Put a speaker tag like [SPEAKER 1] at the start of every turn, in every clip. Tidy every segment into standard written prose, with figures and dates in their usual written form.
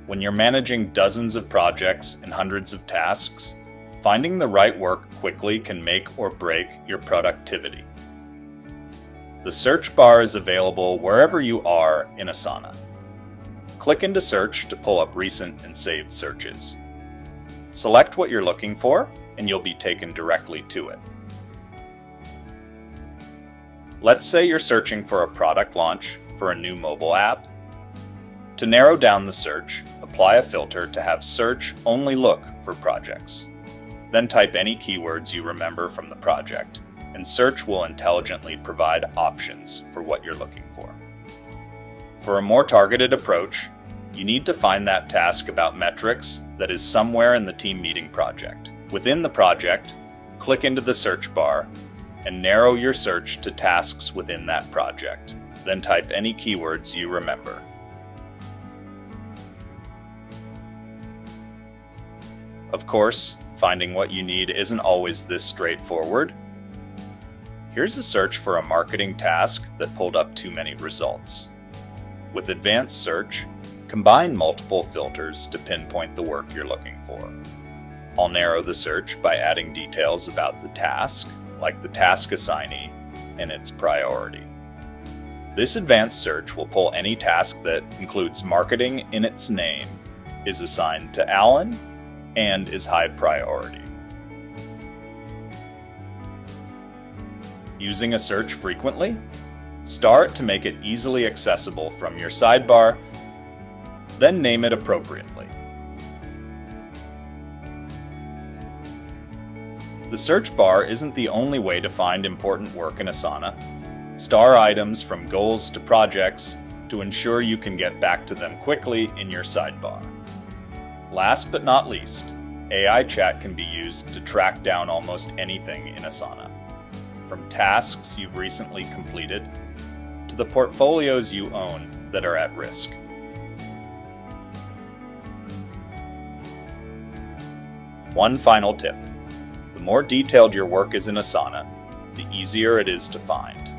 [SPEAKER 1] When you're managing dozens of projects and hundreds of tasks, finding the right work quickly can make or break your productivity. The search bar is available wherever you are in Asana. Click into Search to pull up recent and saved searches. Select what you're looking for, and you'll be taken directly to it. Let's say you're searching for a product launch for a new mobile app. To narrow down the search, apply a filter to have Search only look for projects. Then type any keywords you remember from the project, and Search will intelligently provide options for what you're looking for. For a more targeted approach, you need to find that task about metrics that is somewhere in the team meeting project. Within the project, click into the search bar and narrow your search to tasks within that project. Then type any keywords you remember. Of course, finding what you need isn't always this straightforward. Here's a search for a marketing task that pulled up too many results. With advanced search, combine multiple filters to pinpoint the work you're looking for. I'll narrow the search by adding details about the task, like the task assignee and its priority. This advanced search will pull any task that includes marketing in its name, is assigned to Alan, and is high priority. Using a search frequently? Star it to make it easily accessible from your sidebar, then name it appropriately. The search bar isn't the only way to find important work in Asana. Star items from goals to projects to ensure you can get back to them quickly in your sidebar. Last but not least, AI chat can be used to track down almost anything in Asana, from tasks you've recently completed to the portfolios you own that are at risk. One final tip: the more detailed your work is in Asana, the easier it is to find.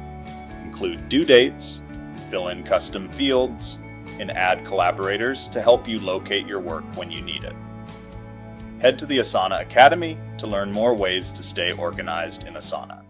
[SPEAKER 1] Include due dates, fill in custom fields, and add collaborators to help you locate your work when you need it. Head to the Asana Academy to learn more ways to stay organized in Asana.